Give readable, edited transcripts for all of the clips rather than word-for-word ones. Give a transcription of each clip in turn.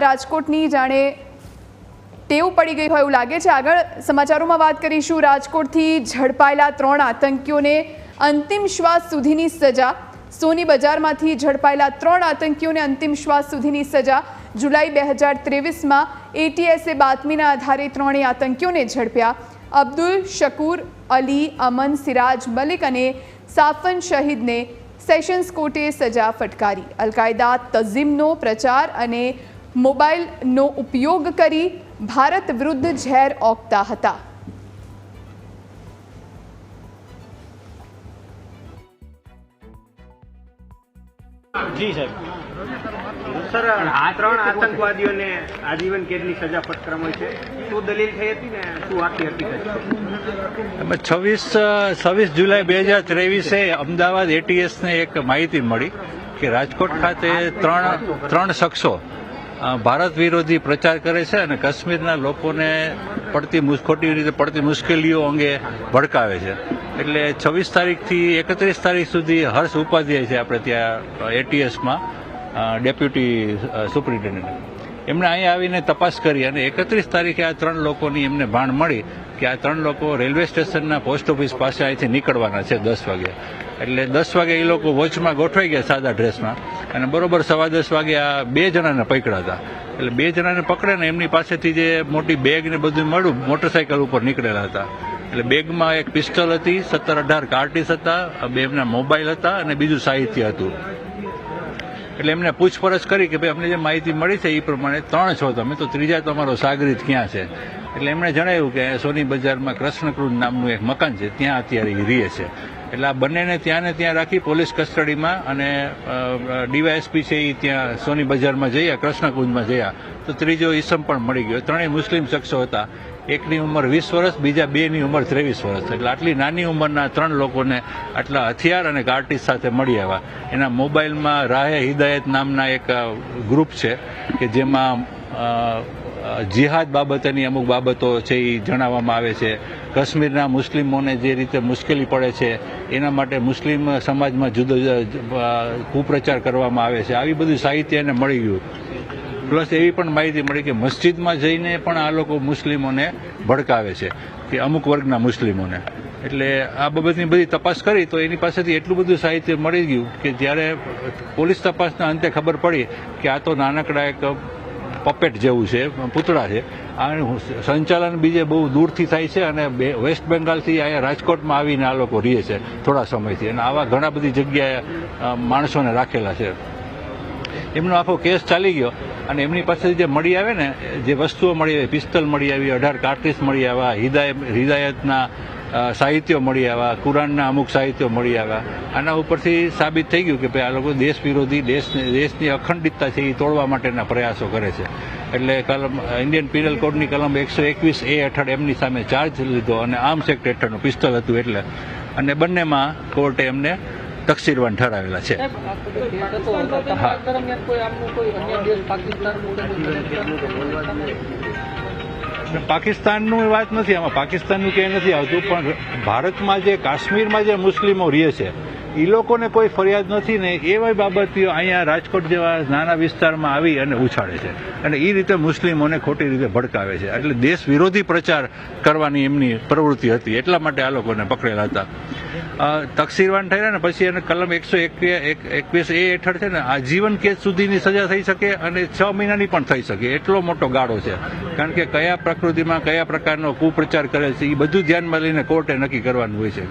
રાજકોટની જાણે ટેવ પડી ગઈ હોય એવું લાગે છે। આગળ સમાચારોમાં વાત કરીશું। રાજકોટથી ઝડપાયેલા 3 આતંકીઓને અંતિમ શ્વાસ સુધીની સજા। સોની બજારમાંથી ઝડપાયેલા 3 આતંકીઓને અંતિમ શ્વાસ સુધીની સજા। જુલાઈ 2023માં એટીએસે બાતમીના આધારે 3 આતંકીઓને ઝડપ્યા। અબ્દુલ શકુર, અલી, અમન, સિરાજ મલિક અને સાફન શહીદને સેશન્સ કોર્ટે સજા ફટકારી। અલ-કાયદા તઝીમનો પ્રચાર અને મોબાઈલનો ઉપયોગ કરી ભારત વિરુદ્ધ ઝેર ઓકતા હતા। જી સાહેબ। સર, આ 3 આતંકવાદીઓને આજીવન કેદની સજા ફટકારવામાં છે। શું દલીલ થઈ હતી ને શું આખી હકીકત છે? 26 જુલાઈ 2023 અમદાવાદ એટીએસને એક માહિતી મળી કે રાજકોટ ખાતે ત્રણ શખ્સો ભારત વિરોધી પ્રચાર કરે છે અને કાશ્મીરના લોકોને ખોટી રીતે પડતી મુશ્કેલીઓ અંગે ભડકાવે છે। એટલે 26 તારીખથી 31 તારીખ સુધી હર્ષ ઉપાધ્યાય છે આપણે ત્યાં એટીએસમાં ડેપ્યુટી સુપ્રિન્ટેન્ડન્ટ, એમણે અહીંયા આવીને તપાસ કરી અને 31 તારીખે આ 3 લોકોની એમને ભાણ મળી કે આ 3 લોકો રેલવે સ્ટેશનના પોસ્ટ ઓફિસ પાસે અહીંથી નીકળવાના છે 10 વાગે। એટલે 10 વાગે એ લોકો વોચમાં ગોઠવાઈ ગયા સાદા ડ્રેસમાં અને બરોબર 10:15 વાગે આ 2 જણાને પકડ્યા હતા। એટલે 2 જણાને પકડે ને એમની પાસેથી જે મોટી બેગ ને બધું મળ્યું, મોટરસાઇકલ ઉપર નીકળેલા હતા। એટલે બેગમાં એક પિસ્તોલ હતી, 17-18 કાર્ટીસ હતા, 2 એમના મોબાઈલ હતા અને બીજું સાહિત્ય હતું। એટલે એમને પૂછપરછ કરી કે ભાઈ અમને જે માહિતી મળી છે એ પ્રમાણે 3 છો તમે, તો ત્રીજા તમારો સાગરીત ક્યાં છે? એટલે એમણે જણાવ્યું કે સોની બજારમાં કૃષ્ણકૃંજ નામનું એક મકાન છે, ત્યાં અત્યારે રહે છે। એટલે આ બંનેને ત્યાં ને ત્યાં રાખી પોલીસ કસ્ટડીમાં અને ડીવાયએસપી છે એ ત્યાં સોની બજારમાં જયા, કૃષ્ણકુંજમાં જયા તો ત્રીજો ઈસમ પણ મળી ગયો। 3 મુસ્લિમ શખ્સો હતા, એકની ઉંમર 20 વર્ષ, બીજા 2ની ઉંમર 23 વર્ષ। એટલે આટલી નાની ઉંમરના 3 લોકોને આટલા હથિયાર અને કાર્ટીસ સાથે મળી આવ્યા। એના મોબાઈલમાં રાહે હિદાયત નામના એક ગ્રુપ છે કે જેમાં જિહાદ બાબતેની અમુક બાબતો છે એ જણાવવામાં આવે છે। કાશ્મીરના મુસ્લિમોને જે રીતે મુશ્કેલી પડે છે એના માટે મુસ્લિમ સમાજમાં જુદો કુપ્રચાર કરવામાં આવે છે, આવી બધું સાહિત્ય એને મળી ગયું। પ્લસ એવી પણ માહિતી મળી કે મસ્જિદમાં જઈને પણ આ લોકો મુસ્લિમોને ભડકાવે છે કે અમુક વર્ગના મુસ્લિમોને। એટલે આ બાબતની બધી તપાસ કરી તો એની પાસેથી એટલું બધું સાહિત્ય મળી ગયું કે જ્યારે પોલીસ તપાસના અંતે ખબર પડી કે આ તો નાનકડા એક પપેટ જેવું છે, પૂતળા છે, આ સંચાલન બીજે બહુ દૂરથી થાય છે અને વેસ્ટ બેંગાલથી અહીંયા રાજકોટમાં આવીને આ લોકો રહે છે થોડા સમયથી, અને આવા ઘણા બધી જગ્યાએ માણસોને રાખેલા છે। એમનો આખો કેસ ચાલી ગયો અને એમની પાસેથી જે મળી આવે ને, જે વસ્તુઓ મળી આવી, પિસ્તોલ મળી આવી, 18 કાર્ટીસ મળી આવ્યા, હિદાયતના સાહિત્યો મળી આવ્યા, કુરાનના અમુક સાહિત્યો મળી આવ્યા। આના ઉપરથી સાબિત થઈ ગયું કે ભાઈ આ લોકો દેશ વિરોધી, દેશની અખંડિતતા છે એ તોડવા માટેના પ્રયાસો કરે છે। એટલે ઇન્ડિયન પિનલ કોડની કલમ 121A હેઠળ એમની સામે ચાર્જ લીધો અને આર્મ્સ એક્ટ હેઠળનું પિસ્તોલ હતું એટલે, અને બંનેમાં કોર્ટે એમને તકસીરવાન ઠરાવેલા છે। પાકિસ્તાનનું વાત નથી આમાં, પાકિસ્તાનનું ક્યાંય નથી આવતું, પણ ભારતમાં જે કાશ્મીરમાં જે મુસ્લિમો રહે છે એ લોકોને કોઈ ફરિયાદ નથી ને એવા બાબતીઓ અહીંયા રાજકોટ જેવા નાના વિસ્તારમાં આવી અને ઉછાળે છે અને એ રીતે મુસ્લિમોને ખોટી રીતે ભડકાવે છે। એટલે દેશ વિરોધી પ્રચાર કરવાની એમની પ્રવૃત્તિ હતી, એટલા માટે આ લોકોને પકડેલા હતા। તકસીરવાન થયા ને પછી એને કલમ 121A હેઠળ છે ને આજીવન કેદ સુધીની સજા થઈ શકે અને 6 મહિનાની પણ થઈ શકે, એટલો મોટો ગાળો છે। કારણ કે કયા પ્રકૃતિમાં કયા પ્રકારનો કુપ્રચાર કરે છે એ બધું ધ્યાનમાં લઈને કોર્ટે નક્કી કરવાનું હોય છે।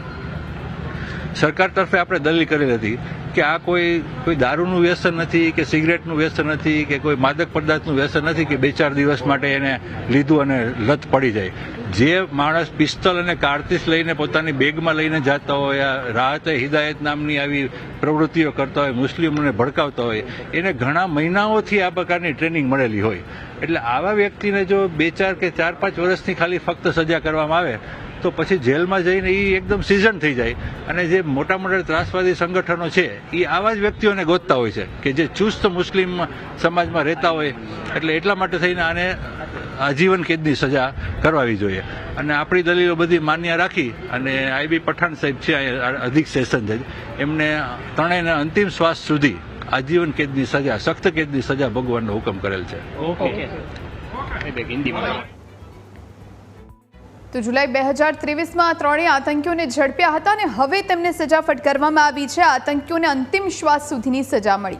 સરકાર તરફે આપણે દલીલ કરેલી હતી કે આ કોઈ દારૂનું વ્યસન નથી કે સિગરેટનું વ્યસન નથી કે કોઈ માદક પદાર્થનું વ્યસન નથી કે 2-4 દિવસ માટે એને લીધું અને લત પડી જાય। જે માણસ પિસ્તોલ અને કાર્તીસ લઈને પોતાની બેગમાં લઈને જતા હોય, રાહતે હિદાયત નામની આવી પ્રવૃત્તિઓ કરતા હોય, મુસ્લિમોને ભડકાવતા હોય, એને ઘણા મહિનાઓથી આ પ્રકારની ટ્રેનિંગ મળેલી હોય। એટલે આવા વ્યક્તિને જો 2-4 કે 4-5 વર્ષની ખાલી ફક્ત સજા કરવામાં આવે તો પછી જેલમાં જઈને એ એકદમ સિઝન થઈ જાય અને જે મોટા મોટા ત્રાસવાદી સંગઠનો છે એ આવા જ વ્યક્તિઓને ગોતતા હોય છે કે જે ચુસ્ત મુસ્લિમ સમાજમાં રહેતા હોય। એટલે એટલા માટે થઈને આને આજીવન કેદની સજા કરવાવી જોઈએ અને આપણી દલીલો બધી માન્ય રાખી અને આઈબી પઠાણ સાહેબ છે અધિક સેશન જજ, એમને ત્રણેયને અંતિમ શ્વાસ સુધી આજીવન કેદની સજા, સખ્ત કેદની સજા ભોગવવાનો હુકમ કરેલ છે. તો જુલાઈ 2023માં ત્રણેય આતંકીઓને ઝડપ્યા હતા અને હવે તેમને સજા ફટકારવામાં આવી છે. આતંકીઓને અંતિમ શ્વાસ સુધીની સજા મળી.